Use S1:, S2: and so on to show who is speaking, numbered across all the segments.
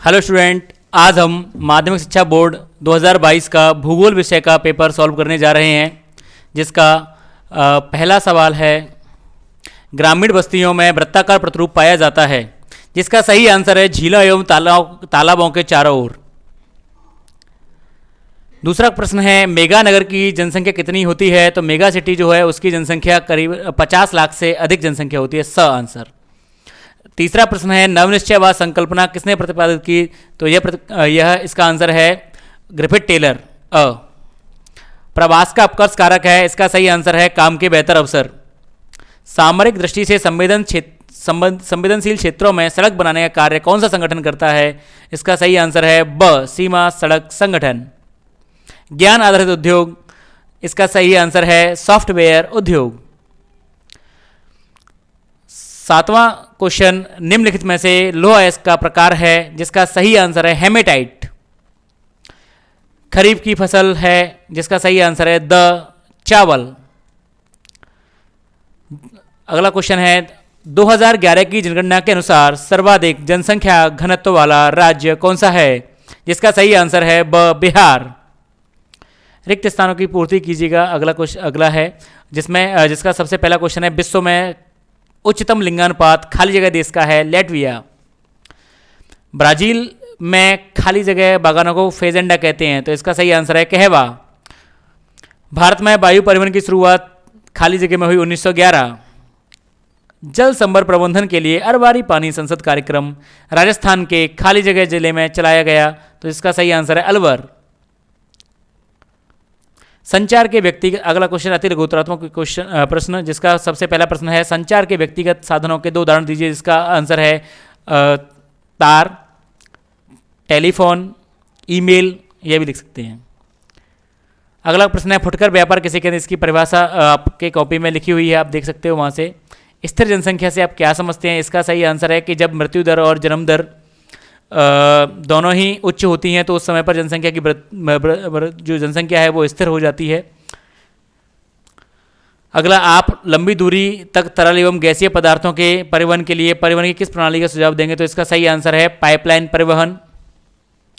S1: Hello student, आज हम माध्यमिक शिक्षा बोर्ड 2022 का भूगोल विषय का पेपर सॉल्व करने जा रहे हैं, जिसका पहला सवाल है, ग्रामीण बस्तियों में वृत्ताकार प्रतिरूप पाया जाता है, जिसका सही आंसर है झीलों एवं तालाबों के चारों ओर। दूसरा प्रश्न है, मेगा नगर की जनसंख्या कितनी होती है? तो मेगा सिटी जो है उसकी जनसंख्या करीब 50 लाख से अधिक जनसंख्या होती है, स आंसर। तीसरा प्रश्न है, नवनिश्चयवाद संकल्पना किसने प्रतिपादित की? तो यह इसका आंसर है ग्रिफिथ टेलर, अ। प्रवास का अपकर्ष कारक है, इसका सही आंसर है काम के बेहतर अवसर। सामरिक दृष्टि से संवेदनशील क्षेत्रों में सड़क बनाने का कार्य कौन सा संगठन करता है? इसका सही आंसर है ब, सीमा सड़क संगठन। ज्ञान आधारित उद्योग, इसका सही आंसर है सॉफ्टवेयर उद्योग। सातवां क्वेश्चन, निम्नलिखित में से लौह अयस्क का प्रकार है, जिसका सही आंसर है हेमेटाइट। खरीफ की फसल है, जिसका सही आंसर है द, चावल। अगला क्वेश्चन है, 2011 की जनगणना के अनुसार सर्वाधिक जनसंख्या घनत्व वाला राज्य कौन सा है? जिसका सही आंसर है ब, बिहार। रिक्त स्थानों की पूर्ति कीजिएगा। अगला है जिसका सबसे पहला क्वेश्चन है, विश्व में उच्चतम लिंगानुपात खाली जगह देश का है, लेटविया। ब्राजील में खाली जगह बागानों को फेजेंडा कहते हैं, तो इसका सही आंसर है कहवा। भारत में वायु परिवहन की शुरुआत खाली जगह में हुई 1911। जल संभर प्रबंधन के लिए अरवारी पानी संसद कार्यक्रम राजस्थान के खाली जगह जिले में चलाया गया, तो इसका सही आंसर है अलवर। संचार के व्यक्तिगत, अगला क्वेश्चन अति लघुतरात्मक प्रश्न, जिसका सबसे पहला प्रश्न है, संचार के व्यक्तिगत साधनों के 2 उदाहरण दीजिए। जिसका आंसर है तार, टेलीफोन, ईमेल, यह भी लिख सकते हैं। अगला प्रश्न है, फुटकर व्यापार किसे कहते हैं? इसकी परिभाषा आपके कॉपी में लिखी हुई है, आप देख सकते हो वहाँ से। स्थिर जनसंख्या से आप क्या समझते हैं? इसका सही आंसर है कि जब मृत्यु दर और जन्म दर दोनों ही उच्च होती हैं, तो उस समय पर जनसंख्या की जो जनसंख्या है वो स्थिर हो जाती है। अगला, आप लंबी दूरी तक तरल एवं गैसीय पदार्थों के परिवहन के लिए परिवहन की किस प्रणाली का सुझाव देंगे? तो इसका सही आंसर है पाइपलाइन परिवहन।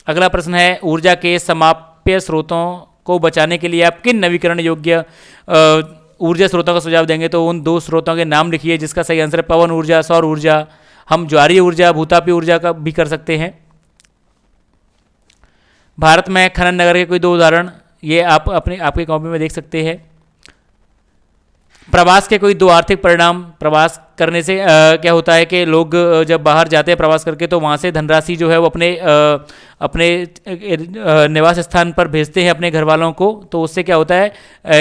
S1: अगला प्रश्न है, ऊर्जा के समाप्य स्रोतों को बचाने के लिए आप किन नवीकरण योग्य ऊर्जा स्रोतों का सुझाव देंगे? तो उन 2 स्रोतों के नाम लिखिए। जिसका सही आंसर है पवन ऊर्जा, सौर ऊर्जा। हम ज्वारीय ऊर्जा, भूतापीय ऊर्जा का भी कर सकते हैं। भारत में खनन नगर के कोई 2 उदाहरण, ये आप आपकी कॉपी में देख सकते हैं। प्रवास के कोई 2 आर्थिक परिणाम। प्रवास करने से क्या होता है कि लोग जब बाहर जाते हैं प्रवास करके, तो वहाँ से धनराशि जो है वो अपने निवास स्थान पर भेजते हैं अपने घर वालों को, तो उससे क्या होता है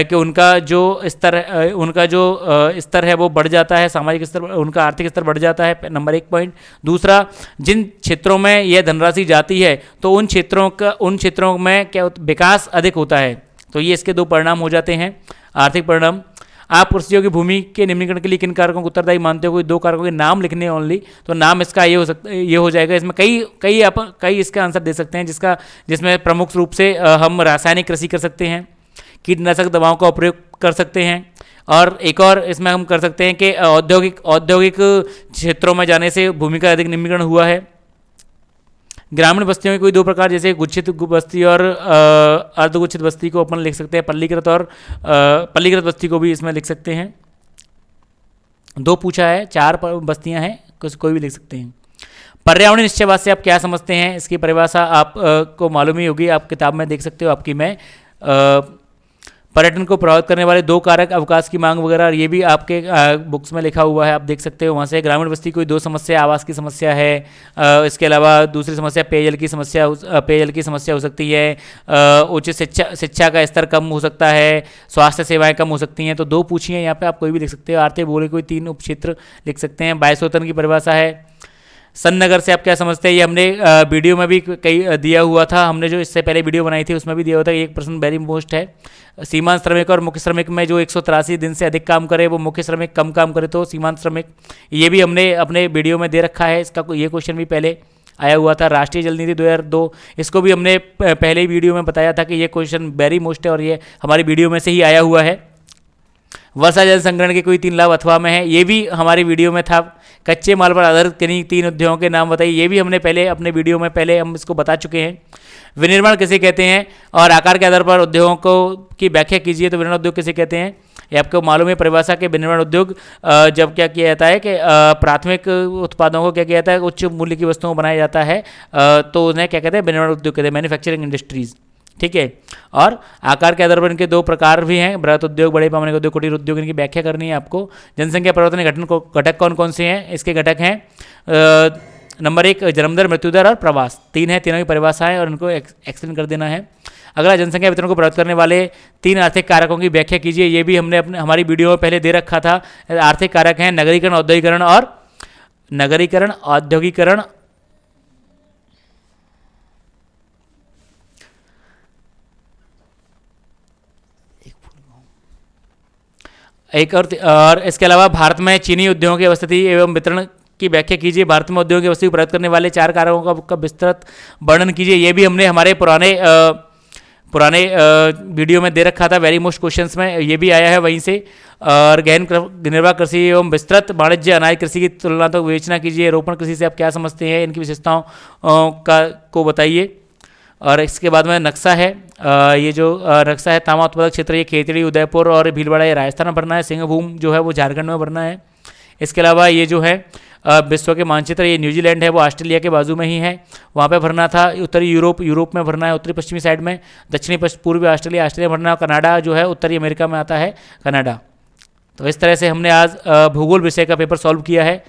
S1: कि उनका जो स्तर है वो बढ़ जाता है, सामाजिक स्तर, उनका आर्थिक स्तर बढ़ जाता है, नंबर 1 पॉइंट। दूसरा, जिन क्षेत्रों में यह धनराशि जाती है, तो उन क्षेत्रों में क्या विकास अधिक होता है, तो ये इसके 2 परिणाम हो जाते हैं, आर्थिक परिणाम। आप कृषियों की भूमि के निम्नीकरण के लिए किन कारकों को उत्तरदायी मानते हो? कोई 2 कारकों के नाम लिखने ओनली, तो नाम इसका ये हो जाएगा। इसमें कई इसका आंसर दे सकते हैं, जिसमें प्रमुख रूप से हम रासायनिक कृषि कर सकते हैं, कीटनाशक दवाओं का उपयोग कर सकते हैं, और एक और इसमें हम कर सकते हैं कि औद्योगिक क्षेत्रों में जाने से भूमि का अधिक निम्नीकरण हुआ है। ग्रामीण बस्तियों के कोई 2 प्रकार, जैसे गुच्छित बस्ती और अर्धगुच्छित बस्ती को अपन लिख सकते हैं, पल्लीकृत बस्ती को भी इसमें लिख सकते हैं। 2 पूछा है, 4 बस्तियां हैं, कोई भी लिख सकते हैं। पर्यावरणीय निश्चयवाद से आप क्या समझते हैं? इसकी परिभाषा आप को मालूम ही होगी, आप किताब में देख सकते हो आपकी में। पर्यटन को प्रभावित करने वाले 2 कारक, अवकाश की मांग वगैरह, ये भी आपके बुक्स में लिखा हुआ है, आप देख सकते हो वहाँ से। ग्रामीण बस्ती कोई 2 समस्या, आवास की समस्या है, इसके अलावा दूसरी समस्या पेयजल की समस्या हो सकती है, उच्च शिक्षा का स्तर कम हो सकता है, स्वास्थ्य सेवाएं कम हो सकती हैं, तो 2 पूछी हैं यहाँ पे, आप कोई भी लिख सकते हो। आर्थिक भूगोल कोई 3 उपक्षेत्र लिख सकते हैं। बायसोतन की परिभाषा है। सन नगर से आप क्या समझते हैं? ये हमने वीडियो में भी कई दिया हुआ था, हमने जो इससे पहले वीडियो बनाई थी उसमें भी दिया हुआ था। एक प्रश्न वेरी मोस्ट है, सीमांत श्रमिक और मुख्य श्रमिक में जो 183 दिन से अधिक काम करे वो मुख्य श्रमिक कम काम करे तो सीमांत श्रमिक, ये भी हमने अपने वीडियो में दे रखा है। इसका ये क्वेश्चन भी पहले आया हुआ था। राष्ट्रीय जल नीति 2002, इसको भी हमने पहले वीडियो में बताया था कि ये क्वेश्चन वेरी मोस्ट है और ये हमारी वीडियो में से ही आया हुआ है। वर्षा जल संग्रहण के कोई 3 लाभ अथवा में है, ये भी हमारी वीडियो में था। कच्चे माल पर आधारित किन्हीं 3 उद्योगों के नाम बताइए, ये भी हमने पहले अपने वीडियो में पहले हम इसको बता चुके हैं। विनिर्माण किसे कहते हैं और आकार के आधार पर उद्योगों को की व्याख्या कीजिए। तो विनिर्माण उद्योग किसे कहते हैं, ये आपको मालूम है परिभाषा के। विनिर्माण उद्योग जब क्या किया जाता है कि प्राथमिक उत्पादों को क्या किया जाता है, उच्च मूल्य की वस्तुओं को बनाया जाता है, तो उन्हें क्या कहते हैं, विनिर्माण उद्योग कहते हैं, मैन्युफैक्चरिंग इंडस्ट्रीज। ठीक है, और आकार के आधार पर इनके 2 प्रकार भी हैं, बृहत उद्योग, बड़े पैमाने के उद्योग, कुटीर उद्योग। इनकी व्याख्या करनी है आपको। जनसंख्या परिवर्तन के घटक कौन कौन से हैं, इसके घटक हैं नंबर 1 जन्मदर, मृत्युदर और प्रवास, 3 है, तीनों की परिभाषाएं और इनको एक्सप्लेन कर देना है। अगला, जनसंख्या वितरण को प्रभावित करने वाले 3 आर्थिक कारकों की व्याख्या कीजिए। ये भी हमने हमारी वीडियो में पहले दे रखा था। आर्थिक कारक हैं नगरीकरण, औद्योगिकरण एक और इसके अलावा भारत में चीनी उद्योगों की अवस्थिति एवं वितरण की व्याख्या कीजिए। भारत में उद्योगों की अवस्थिति को प्रभावित करने वाले 4 कारकों का विस्तृत वर्णन कीजिए। ये भी हमने हमारे पुराने वीडियो में दे रखा था, वेरी मोस्ट क्वेश्चंस में ये भी आया है वहीं से। और गहन निर्वाह कृषि एवं विस्तृत वाणिज्य अनाज कृषि की तुलनात्मक विवेचना कीजिए। रोपण कृषि से आप क्या समझते हैं, इनकी विशेषताओं को बताइए। और इसके बाद में नक्शा है, ये जो नक्शा है तांबा उत्पादक क्षेत्र, ये खेतड़ी, उदयपुर और भीलवाड़ा ये राजस्थान में भरना है। सिंहभूम जो है वो झारखंड में भरना है। इसके अलावा ये जो है विश्व के मानचित्र, ये न्यूजीलैंड है, वो ऑस्ट्रेलिया के बाजू में ही है, वहाँ पे भरना था। उत्तरी यूरोप में भरना है, उत्तरी पश्चिमी साइड में। दक्षिणी पूर्वी ऑस्ट्रेलिया भरना है। कनाडा जो है उत्तरी अमेरिका में आता है, कनाडा। तो इस तरह से हमने आज भूगोल विषय का पेपर सॉल्व किया है।